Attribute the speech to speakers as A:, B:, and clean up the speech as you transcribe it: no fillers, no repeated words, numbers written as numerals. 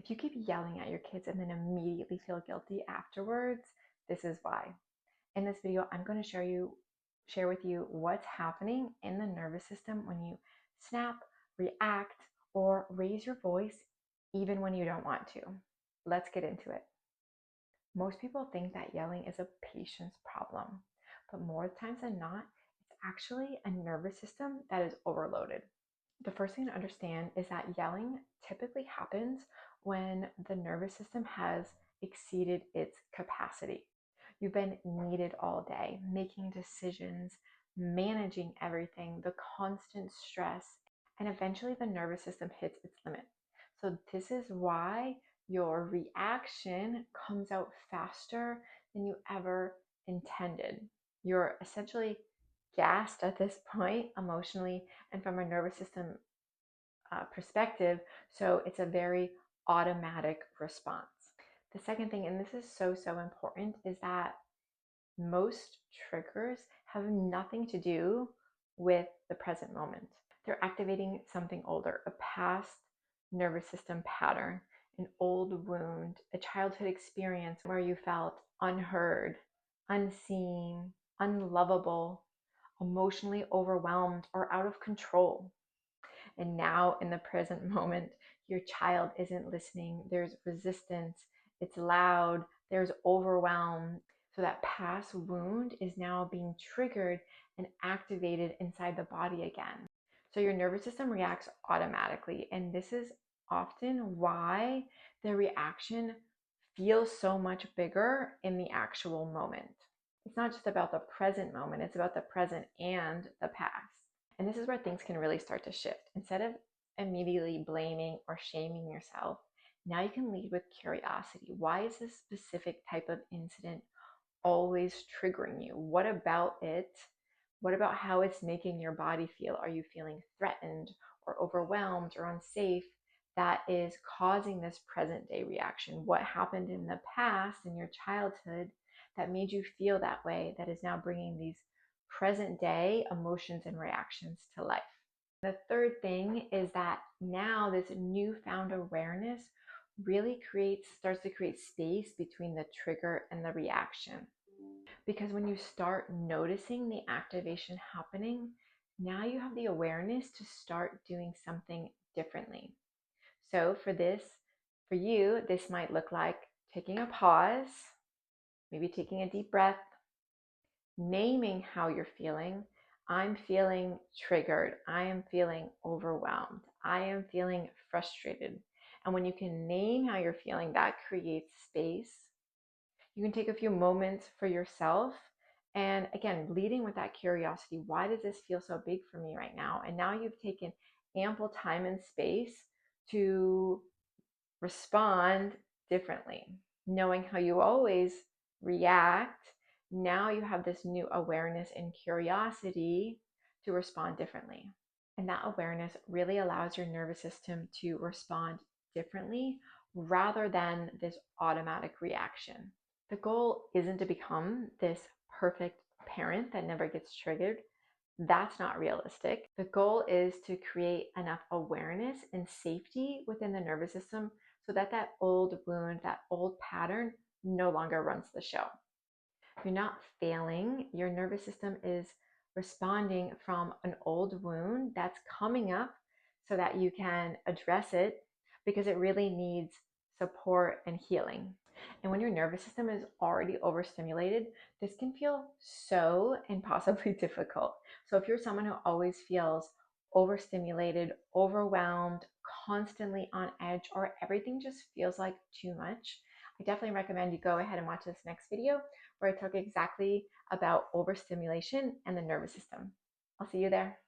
A: If you keep yelling at your kids and then immediately feel guilty afterwards, this is why. In this video, I'm going to share with you what's happening in the nervous system when you snap, react, or raise your voice even when you don't want to. Let's get into it. Most people think that yelling is a patience problem, but more times than not, it's actually a nervous system that is overloaded. The first thing to understand is that yelling typically happens when the nervous system has exceeded its capacity. You've been needed all day, making decisions, managing everything, the constant stress, and eventually the nervous system hits its limit. So, this is why your reaction comes out faster than you ever intended. You're essentially gassed at this point emotionally and from a nervous system perspective, so it's a very automatic response. The second thing, and this is so important, is that most triggers have nothing to do with the present moment. They're activating something older, a past nervous system pattern, an old wound, a childhood experience where you felt unheard, unseen, unlovable, emotionally overwhelmed, or out of control. And now in the present moment, your child isn't listening. There's resistance. It's loud. There's overwhelm. So that past wound is now being triggered and activated inside the body again. So your nervous system reacts automatically. And this is often why the reaction feels so much bigger in the actual moment. It's not just about the present moment, it's about the present and the past. And this is where things can really start to shift. Instead of immediately blaming or shaming yourself, now you can lead with curiosity. Why is this specific type of incident always triggering you? What about it? What about how it's making your body feel? Are you feeling threatened or overwhelmed or unsafe that is causing this present day reaction? What happened in the past, in your childhood, that made you feel that way, that is now bringing these present day emotions and reactions to life? The third thing is that now this newfound awareness really starts to create space between the trigger and the reaction. Because when you start noticing the activation happening, now you have the awareness to start doing something differently. So for you, this might look like taking a pause, maybe taking a deep breath, naming how you're feeling. I'm feeling triggered. I am feeling overwhelmed. I am feeling frustrated. And when you can name how you're feeling, that creates space. You can take a few moments for yourself. And again, leading with that curiosity, why does this feel so big for me right now? And now you've taken ample time and space to respond differently. Knowing how you always react, now you have this new awareness and curiosity to respond differently. And that awareness really allows your nervous system to respond differently rather than this automatic reaction. The goal isn't to become this perfect parent that never gets triggered. That's not realistic. The goal is to create enough awareness and safety within the nervous system so that that old wound, that old pattern no longer runs the show. You're not failing. Your nervous system is responding from an old wound that's coming up so that you can address it because it really needs support and healing. And when your nervous system is already overstimulated, this can feel so impossibly difficult. So if you're someone who always feels overstimulated, overwhelmed, constantly on edge, or everything just feels like too much, I definitely recommend you go ahead and watch this next video where I talk exactly about overstimulation and the nervous system. I'll see you there.